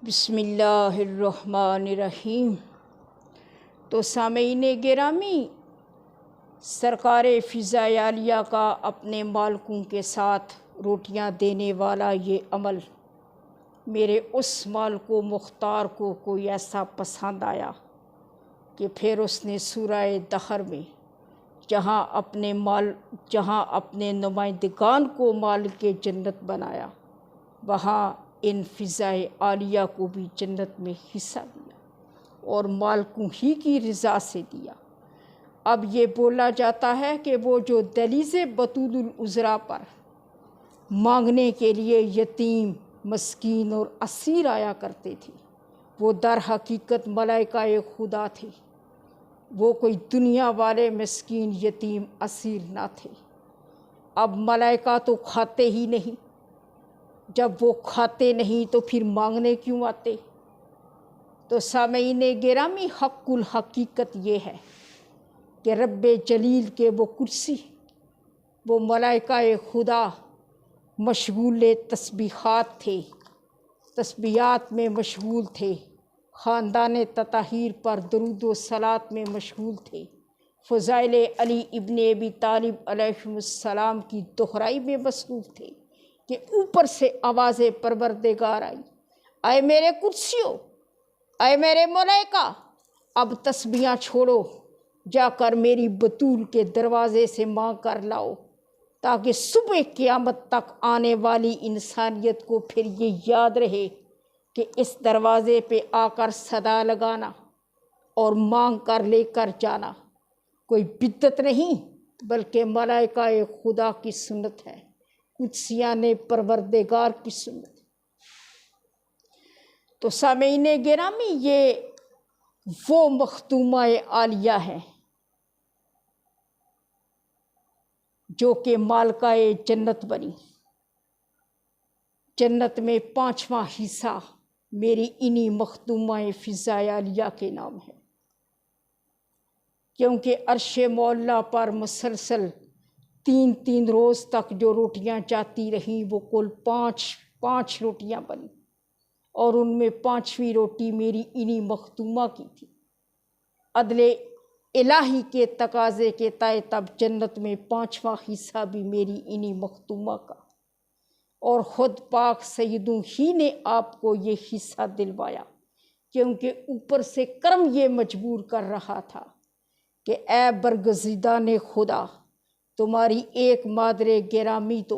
بسم اللہ الرحمن الرحیم۔ تو سامعین گرامی، سرکار فضائے عالیہ کا اپنے مالکوں کے ساتھ روٹیاں دینے والا یہ عمل میرے اس مالک و مختار کو کوئی ایسا پسند آیا کہ پھر اس نے سورہ دہر میں جہاں اپنے نمائندگان کو مالک جنت بنایا، وہاں ان فضائے عالیہ کو بھی جنت میں حصہ دیا اور مالکوں ہی کی رضا سے دیا۔ اب یہ بولا جاتا ہے کہ وہ جو دہلیز بطول العذراء پر مانگنے کے لیے یتیم، مسکین اور اسیر آیا کرتے تھے، وہ در حقیقت ملائکہ خدا تھے۔ وہ کوئی دنیا والے مسکین، یتیم، اسیر نہ تھے۔ اب ملائکہ تو کھاتے ہی نہیں، جب وہ کھاتے نہیں تو پھر مانگنے کیوں آتے؟ تو سامعین گرامی، حق الحقیقت یہ ہے کہ رب جلیل کے وہ کرسی، وہ ملائکہ خدا مشغول تسبیحات تھے، تسبیحات میں مشغول تھے، خاندان تطہیر پر درود و صلات میں مشغول تھے، فضائل علی ابن ابی طالب علیہ السلام کی دہرائی میں مصروف تھے کہ اوپر سے آواز پروردگار آئی، اے میرے کرسیوں، اے میرے ملائکہ، اب تسبیحاں چھوڑو، جا کر میری بطول کے دروازے سے مانگ کر لاؤ، تاکہ صبح قیامت تک آنے والی انسانیت کو پھر یہ یاد رہے کہ اس دروازے پہ آ کر صدا لگانا اور مانگ کر لے کر جانا کوئی بدعت نہیں، بلکہ ملائکہ خدا کی سنت ہے، قدسیان پروردگار کی سنت۔ تو سامعین گرامی، یہ وہ مختومہ عالیہ ہے جو کہ مالکہ جنت بنی۔ جنت میں 5واں حصہ میری انہی مختومہ فضائے عالیہ کے نام ہے، کیونکہ عرش معلیٰ پر مسلسل 3 روز تک جو روٹیاں جاتی رہیں وہ کل 5 روٹیاں بنی، اور ان میں 5ویں روٹی میری انہی مختومہ کی تھی۔ عدل الہی کے تقاضے کے تحت تب جنت میں 5واں حصہ بھی میری انہی مختومہ کا، اور خود پاک سیدوں ہی نے آپ کو یہ حصہ دلوایا، کیونکہ اوپر سے کرم یہ مجبور کر رہا تھا کہ اے برگزیدان خدا، تمہاری ایک مادر گرامی تو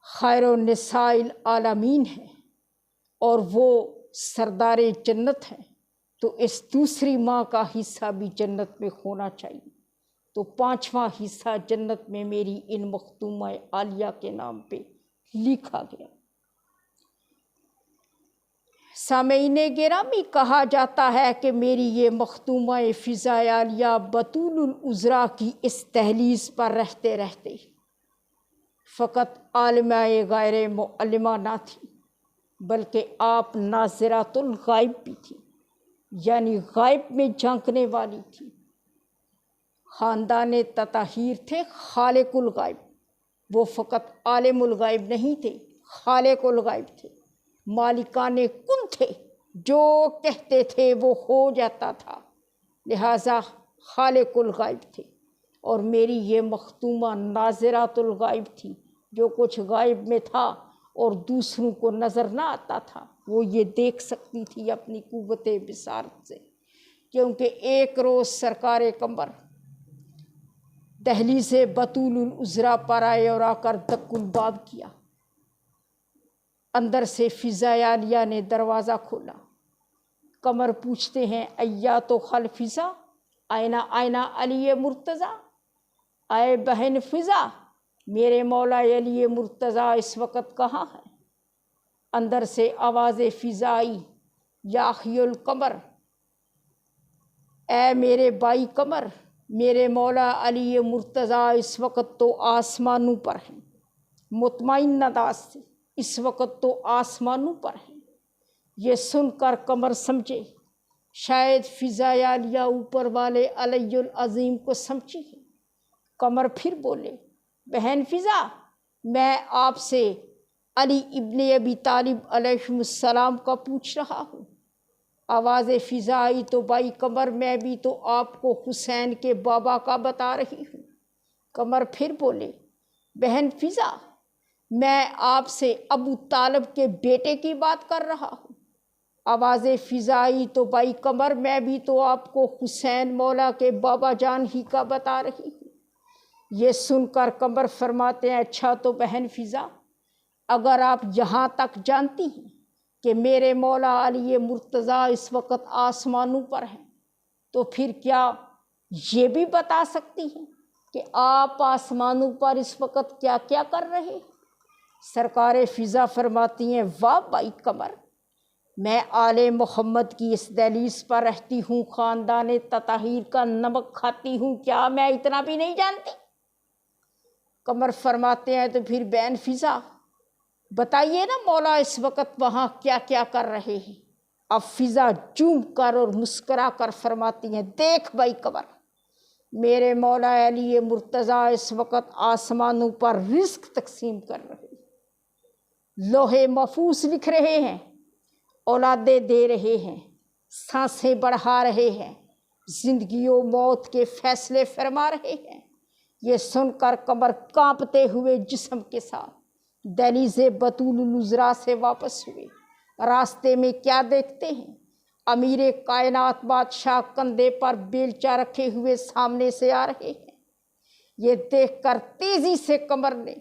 خیر النساء العالمین ہے اور وہ سردار جنت ہے، تو اس دوسری ماں کا حصہ بھی جنت میں ہونا چاہیے۔ تو 5واں حصہ جنت میں میری ان مختومہ عالیہ کے نام پہ لکھا گیا۔ سامعین گرامی، کہا جاتا ہے کہ میری یہ مختومہ فضائے عالیہ بطول العذراء کی اس دہلیز پر رہتے رہتے فقط عالمہ غیر معلمہ نہ تھی، بلکہ آپ ناظرات الغائب بھی تھی، یعنی غائب میں جھانکنے والی تھی۔ خاندان تطہیر تھے خالق الغائب، وہ فقط عالم الغائب نہیں تھے، خالق الغائب تھے، مالکان کن تھے، جو کہتے تھے وہ ہو جاتا تھا، لہٰذا خالق الغائب تھے۔ اور میری یہ مختومہ ناظرات الغائب تھی، جو کچھ غائب میں تھا اور دوسروں کو نظر نہ آتا تھا وہ یہ دیکھ سکتی تھی اپنی قوت بصارت سے، کیونکہ ایک روز سرکار قمر دہلیز بطول العذراء پر آئے اور آ کر دق الباب کیا۔ اندر سے فضائے عالیہ نے دروازہ کھولا۔ قمر پوچھتے ہیں، ایات خل فضا آئینہ علی مرتضیٰ، اے بہن فضا، میرے مولا علی مرتضیٰ اس وقت کہاں ہے؟ اندر سے آواز فضا آئی، یا اخی القمر، اے میرے بھائی قمر، میرے مولا علی مرتضیٰ اس وقت تو آسمانوں پر ہیں، مطمئن انداز سے، اس وقت تو آسمانوں پر ہیں۔ یہ سن کر قمر سمجھے شاید فضائے عالیہ اوپر والے علی العظیم کو سمجھی ہے۔ قمر پھر بولے، بہن فضا، میں آپ سے علی ابن ابی طالب علیہ السلام کا پوچھ رہا ہوں۔ آواز فضا آئی تو بھائی قمر میں بھی تو آپ کو حسین کے بابا کا بتا رہی ہوں۔ قمر پھر بولے، بہن فضا میں آپ سے ابو طالب کے بیٹے کی بات کر رہا ہوں۔ آواز فضا آئی تو بھائی قمر میں بھی تو آپ کو حسین مولا کے بابا جان ہی کا بتا رہی ہوں۔ یہ سن کر قمر فرماتے ہیں، اچھا تو بہن فضا اگر آپ یہاں تک جانتی ہیں کہ میرے مولا علی مرتضیٰ اس وقت آسمانوں پر ہیں تو پھر کیا یہ بھی بتا سکتی ہیں کہ آپ آسمانوں پر اس وقت کیا کیا کر رہے ہیں؟ سرکار فضا فرماتی ہیں، واہ بھائی قمر، میں آل محمد کی اس دہلیز پر رہتی ہوں، خاندان تطہیر کا نمک کھاتی ہوں، کیا میں اتنا بھی نہیں جانتی؟ قمر فرماتے ہیں تو پھر بہن فضا بتائیے نا مولا اس وقت وہاں کیا کیا کر رہے ہیں؟ اب فضا چوم کر اور مسکرا کر فرماتی ہیں، دیکھ بھائی قمر، میرے مولا علی مرتضیٰ اس وقت آسمانوں پر رزق تقسیم کر رہے ہیں، لوح محفوظ لکھ رہے ہیں، اولادیں دے رہے ہیں، سانسیں بڑھا رہے ہیں، زندگی و موت کے فیصلے فرما رہے ہیں۔ یہ سن کر قمر کانپتے ہوئے جسم کے ساتھ دہلیز بطول العذراء سے واپس ہوئے۔ راستے میں کیا دیکھتے ہیں؟ امیر کائنات بادشاہ کندھے پر بیلچہ رکھے ہوئے سامنے سے آ رہے ہیں۔ یہ دیکھ کر تیزی سے قمر نے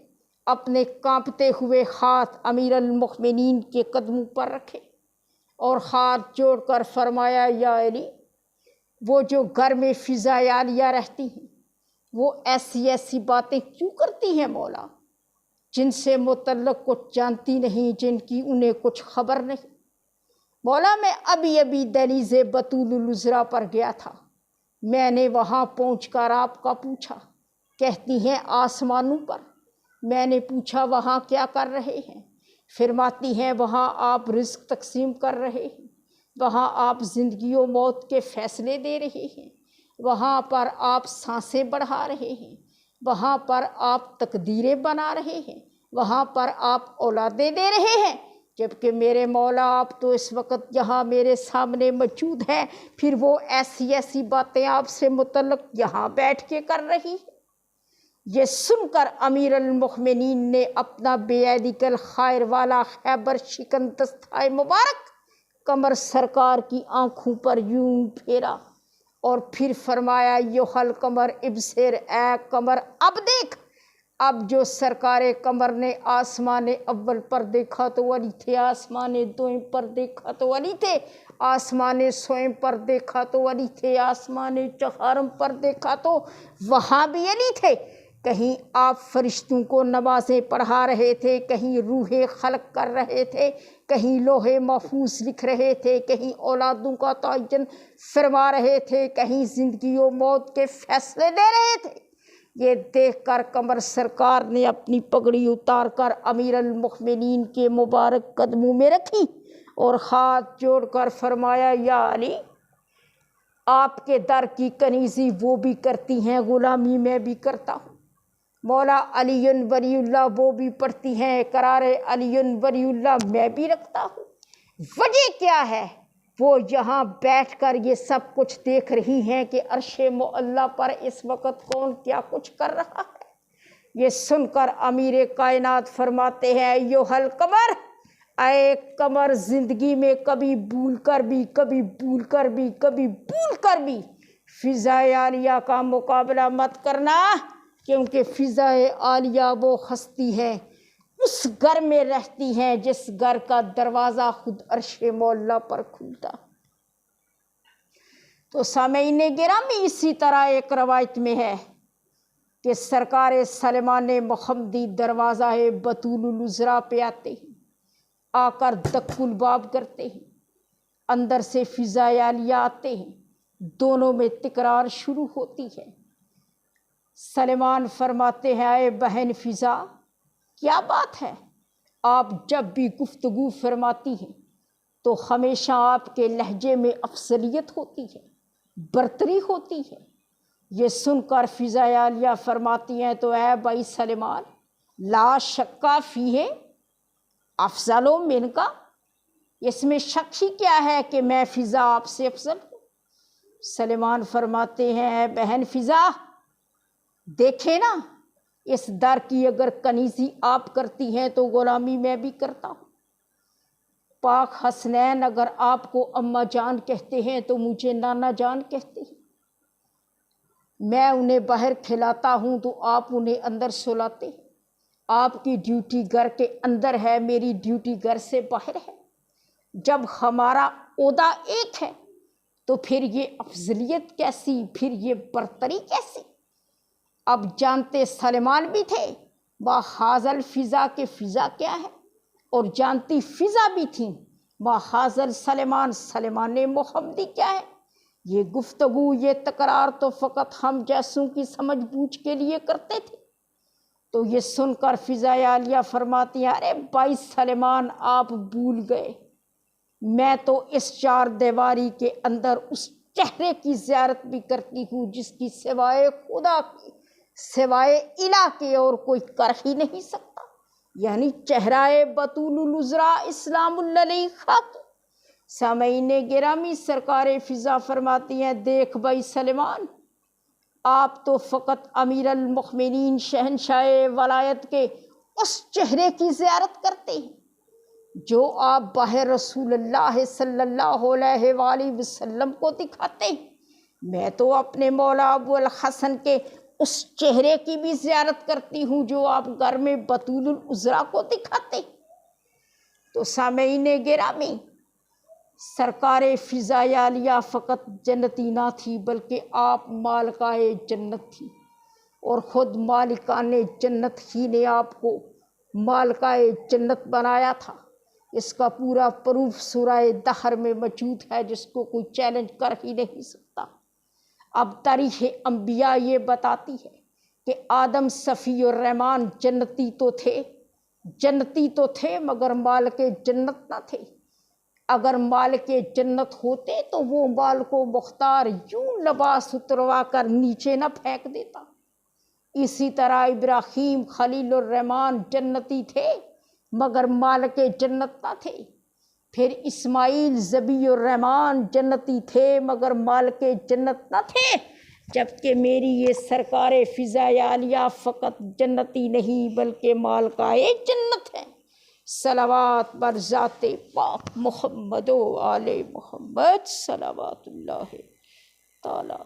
اپنے کانپتے ہوئے ہاتھ امیر المؤمنین کے قدموں پر رکھے اور ہاتھ جوڑ کر فرمایا، یا علی، وہ جو گھر میں فضا عالیہ رہتی ہیں وہ ایسی ایسی باتیں کیوں کرتی ہیں مولا، جن سے متعلق کچھ جانتی نہیں، جن کی انہیں کچھ خبر نہیں؟ مولا میں ابھی دہلیز بطول العذراء پر گیا تھا، میں نے وہاں پہنچ کر آپ کا پوچھا، کہتی ہیں آسمانوں پر۔ میں نے پوچھا وہاں کیا کر رہے ہیں؟ فرماتی ہیں وہاں آپ رزق تقسیم کر رہے ہیں، وہاں آپ زندگی و موت کے فیصلے دے رہے ہیں، وہاں پر آپ سانسیں بڑھا رہے ہیں، وہاں پر آپ تقدیریں بنا رہے ہیں، وہاں پر آپ اولادیں دے رہے ہیں، جبکہ میرے مولا آپ تو اس وقت یہاں میرے سامنے موجود ہیں، پھر وہ ایسی ایسی باتیں آپ سے متعلق یہاں بیٹھ کے کر رہی ہیں۔ یہ سن کر امیر المؤمنین نے اپنا بیعدک الخیر والا خیبر شکن دستہ مبارک قمر سرکار کی آنکھوں پر یوں پھیرا اور پھر فرمایا، یوحل قمر ابصر، اے قمر اب دیکھ۔ اب جو سرکار قمر نے آسمان اول پر دیکھا تو علی تھے، آسمان دوئم پر دیکھا تو علی تھے، آسمان سوئم پر دیکھا تو علی تھے، آسمان چہارم پر دیکھا تو وہاں بھی علی تھے۔ کہیں آپ فرشتوں کو نمازیں پڑھا رہے تھے، کہیں روح خلق کر رہے تھے، کہیں لوح محفوظ لکھ رہے تھے، کہیں اولادوں کا تعین فرما رہے تھے، کہیں زندگی و موت کے فیصلے دے رہے تھے۔ یہ دیکھ کر قمر سرکار نے اپنی پگڑی اتار کر امیر المؤمنین کے مبارک قدموں میں رکھی اور ہاتھ جوڑ کر فرمایا، یا علی، آپ کے در کی کنیزی وہ بھی کرتی ہیں، غلامی میں بھی کرتا ہوں۔ مولا علی ولی اللہ وہ بھی پڑھتی ہیں، قرار علی ولی اللہ میں بھی رکھتا ہوں۔ وجہ کیا ہے؟ وہ یہاں بیٹھ کر یہ سب کچھ دیکھ رہی ہیں کہ عرش معلیٰ پر اس وقت کون کیا کچھ کر رہا ہے۔ یہ سن کر امیر کائنات فرماتے ہیں، ایھا القمر، اے قمر، زندگی میں کبھی بھول کر بھی، کبھی بھول کر بھی، کبھی بھول کر بھی فضا عالیہ کا مقابلہ مت کرنا، کیونکہ فضا عالیہ وہ ہستی ہے اس گھر میں رہتی ہیں جس گھر کا دروازہ خود عرش معلیٰ پر کھلتا۔ تو سامعین گرامی، اسی طرح ایک روایت میں ہے کہ سرکار سلیمان محمدی دروازہ بطول العذراء پہ آتے ہیں، آ کر دق الباب کرتے ہیں، اندر سے فضا عالیہ آتے ہیں، دونوں میں تکرار شروع ہوتی ہے۔ سلیمان فرماتے ہیں، اے بہن فضا، کیا بات ہے؟ آپ جب بھی گفتگو فرماتی ہیں تو ہمیشہ آپ کے لہجے میں افضلیت ہوتی ہے، برتری ہوتی ہے۔ یہ سن کر فضا عالیہ فرماتی ہیں، تو اے بھائی سلیمان، لا شکا فیہ، افضل من کا، اس میں شک ہی کیا ہے کہ میں فضا آپ سے افضل ہوں؟ سلیمان فرماتے ہیں اے بہن فضا، دیکھیں نا، اس در کی اگر کنیزی آپ کرتی ہیں تو غلامی میں بھی کرتا ہوں۔ پاک حسنین اگر آپ کو اماں جان کہتے ہیں تو مجھے نانا جان کہتے ہیں۔ میں انہیں باہر کھلاتا ہوں تو آپ انہیں اندر سلاتے ہیں۔ آپ کی ڈیوٹی گھر کے اندر ہے، میری ڈیوٹی گھر سے باہر ہے۔ جب ہمارا عہدہ ایک ہے تو پھر یہ افضلیت کیسی، پھر یہ برتری کیسی؟ اب جانتے سلیمان بھی تھے بحاظل فضا کے فضا کیا ہے، اور جانتی فضا بھی تھیں بحاظل سلیمان، سلیمان محمدی کیا ہے۔ یہ گفتگو، یہ تکرار تو فقط ہم جیسوں کی سمجھ بوجھ کے لیے کرتے تھے۔ تو یہ سن کر فضا عالیہ فرماتی ہیں ارے بھائی سلیمان، آپ بھول گئے، میں تو اس چار دیواری کے اندر اس چہرے کی زیارت بھی کرتی ہوں جس کی سوائے خدا کی، سوائے الہ کے اور کوئی کر ہی نہیں سکتا، یعنی چہرہ بطول العذراء اسلام علیہ خاکی۔ سامعین گرامی، سرکار فضا فرماتی ہیں دیکھ بھائی سلیمان، آپ تو فقط امیر المؤمنین شہنشاہ ولایت کے اس چہرے کی زیارت کرتے ہیں جو آپ باہر رسول اللہ صلی اللہ علیہ وآلہ وسلم کو دکھاتے ہیں۔ میں تو اپنے مولا ابو الحسن کے اس چہرے کی بھی زیارت کرتی ہوں جو آپ گھر میں بطول العذراء کو دکھاتے ہیں۔ تو سامعین گرامی، سرکار فضا عالیہ فقط جنتی نہ تھی بلکہ آپ مالکہ جنت تھی، اور خود مالکان جنت ہی نے آپ کو مالکہ جنت بنایا تھا۔ اس کا پورا پروف سورہ دہر میں موجود ہے جس کو کوئی چیلنج کر ہی نہیں سکتا۔ اب تاریخ انبیاء یہ بتاتی ہے کہ آدم صفی الرحمن جنتی تو تھے مگر مالک جنت نہ تھے۔ اگر مالک جنت ہوتے تو وہ مال کو مختار یوں لباس اتروا کر نیچے نہ پھینک دیتا۔ اسی طرح ابراہیم خلیل الرحمن جنتی تھے مگر مالک جنت نہ تھے۔ پھر اسماعیل ذبیح الرحمن جنتی تھے مگر مالک جنت نہ تھے، جبکہ میری یہ سرکار فضا عالیہ فقط جنتی نہیں بلکہ مالکہ جنت ہے۔ صلوات بر ذات پاک محمد و آل محمد، صلوات اللہ تعالی۔